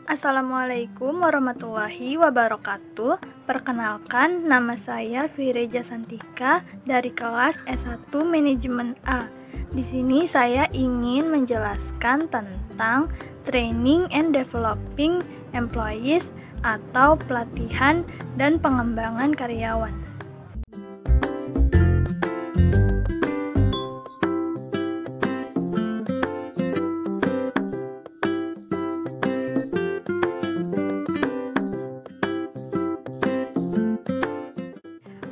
Assalamualaikum warahmatullahi wabarakatuh. Perkenalkan, nama saya Fireja Santika dari kelas S1 Manajemen A. Di sini saya ingin menjelaskan tentang Training and Developing Employees atau pelatihan dan pengembangan karyawan.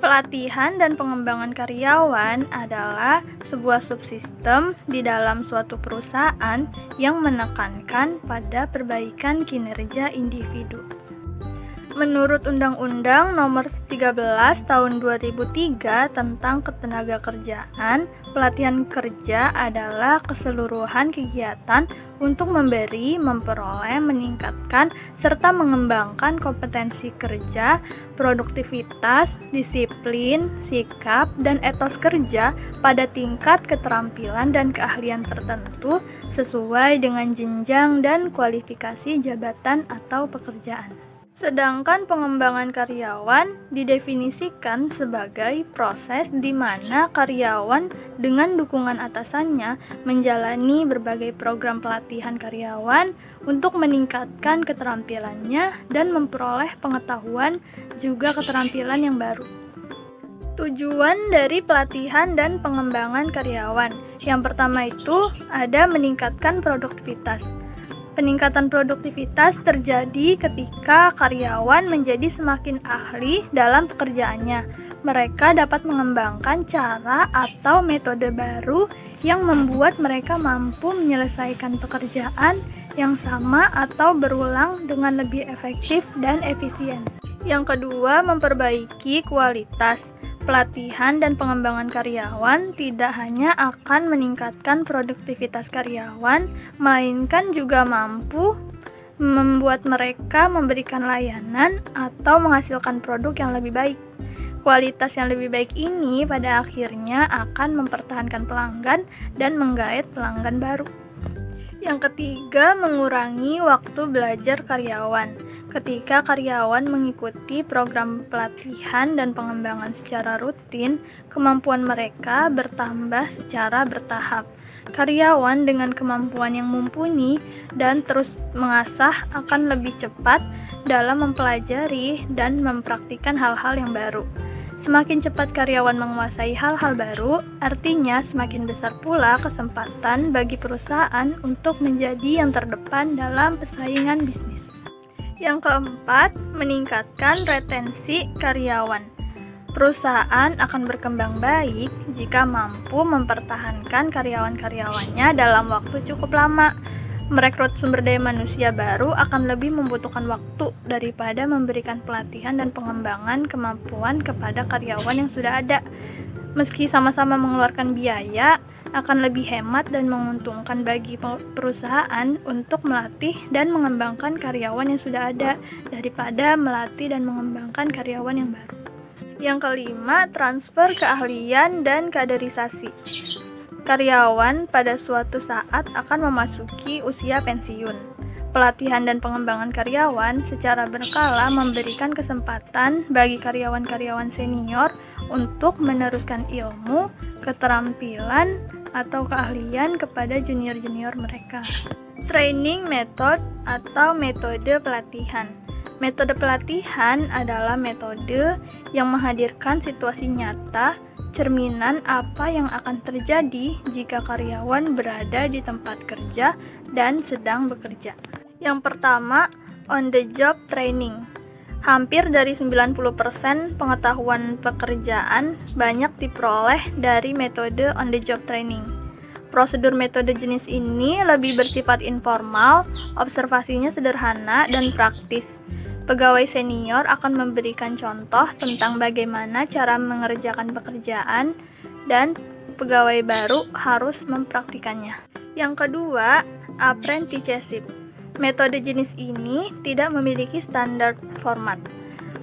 Pelatihan dan pengembangan karyawan adalah sebuah subsistem di dalam suatu perusahaan yang menekankan pada perbaikan kinerja individu. Menurut Undang-Undang Nomor 13 Tahun 2003 tentang Ketenagakerjaan, pelatihan kerja adalah keseluruhan kegiatan untuk memberi, memperoleh, meningkatkan, serta mengembangkan kompetensi kerja, produktivitas, disiplin, sikap, dan etos kerja pada tingkat keterampilan dan keahlian tertentu sesuai dengan jenjang dan kualifikasi jabatan atau pekerjaan. Sedangkan pengembangan karyawan didefinisikan sebagai proses di mana karyawan dengan dukungan atasannya menjalani berbagai program pelatihan karyawan untuk meningkatkan keterampilannya dan memperoleh pengetahuan juga keterampilan yang baru. Tujuan dari pelatihan dan pengembangan karyawan. Yang pertama itu ada meningkatkan produktivitas. Peningkatan produktivitas terjadi ketika karyawan menjadi semakin ahli dalam pekerjaannya. Mereka dapat mengembangkan cara atau metode baru yang membuat mereka mampu menyelesaikan pekerjaan yang sama atau berulang dengan lebih efektif dan efisien. Yang kedua, memperbaiki kualitas. Pelatihan dan pengembangan karyawan tidak hanya akan meningkatkan produktivitas karyawan, melainkan juga mampu membuat mereka memberikan layanan atau menghasilkan produk yang lebih baik. Kualitas yang lebih baik ini pada akhirnya akan mempertahankan pelanggan dan menggait pelanggan baru. Yang ketiga, mengurangi waktu belajar karyawan. Ketika karyawan mengikuti program pelatihan dan pengembangan secara rutin, kemampuan mereka bertambah secara bertahap. Karyawan dengan kemampuan yang mumpuni dan terus mengasah akan lebih cepat dalam mempelajari dan mempraktikkan hal-hal yang baru. Semakin cepat karyawan menguasai hal-hal baru, artinya semakin besar pula kesempatan bagi perusahaan untuk menjadi yang terdepan dalam persaingan bisnis. Yang keempat, meningkatkan retensi karyawan. Perusahaan akan berkembang baik jika mampu mempertahankan karyawan-karyawannya dalam waktu cukup lama. Merekrut sumber daya manusia baru akan lebih membutuhkan waktu daripada memberikan pelatihan dan pengembangan kemampuan kepada karyawan yang sudah ada. Meski sama-sama mengeluarkan biaya, akan lebih hemat dan menguntungkan bagi perusahaan untuk melatih dan mengembangkan karyawan yang sudah ada daripada melatih dan mengembangkan karyawan yang baru. Yang kelima, transfer keahlian dan kaderisasi. Karyawan pada suatu saat akan memasuki usia pensiun. Pelatihan dan pengembangan karyawan secara berkala memberikan kesempatan bagi karyawan-karyawan senior untuk meneruskan ilmu, keterampilan, atau keahlian kepada junior-junior mereka. Training method atau metode pelatihan. Metode pelatihan adalah metode yang menghadirkan situasi nyata, cerminan apa yang akan terjadi jika karyawan berada di tempat kerja dan sedang bekerja. Yang pertama, on the job training. Hampir dari 90% pengetahuan pekerjaan banyak diperoleh dari metode on the job training. Prosedur metode jenis ini lebih bersifat informal, observasinya sederhana dan praktis. Pegawai senior akan memberikan contoh tentang bagaimana cara mengerjakan pekerjaan dan pegawai baru harus mempraktikannya. Yang kedua, apprenticeship. Metode jenis ini tidak memiliki standar format.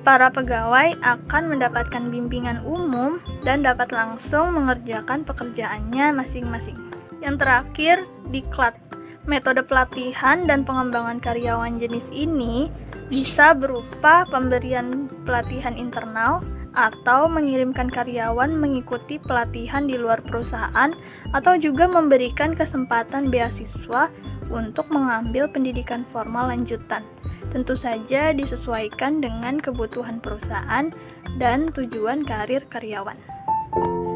Para pegawai akan mendapatkan bimbingan umum dan dapat langsung mengerjakan pekerjaannya masing-masing. Yang terakhir, diklat. Metode pelatihan dan pengembangan karyawan jenis ini bisa berupa pemberian pelatihan internal atau mengirimkan karyawan mengikuti pelatihan di luar perusahaan atau juga memberikan kesempatan beasiswa untuk mengambil pendidikan formal lanjutan. Tentu saja disesuaikan dengan kebutuhan perusahaan dan tujuan karir karyawan.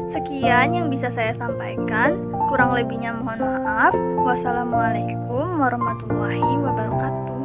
Sekian yang bisa saya sampaikan, kurang lebihnya mohon maaf. Wassalamualaikum warahmatullahi wabarakatuh.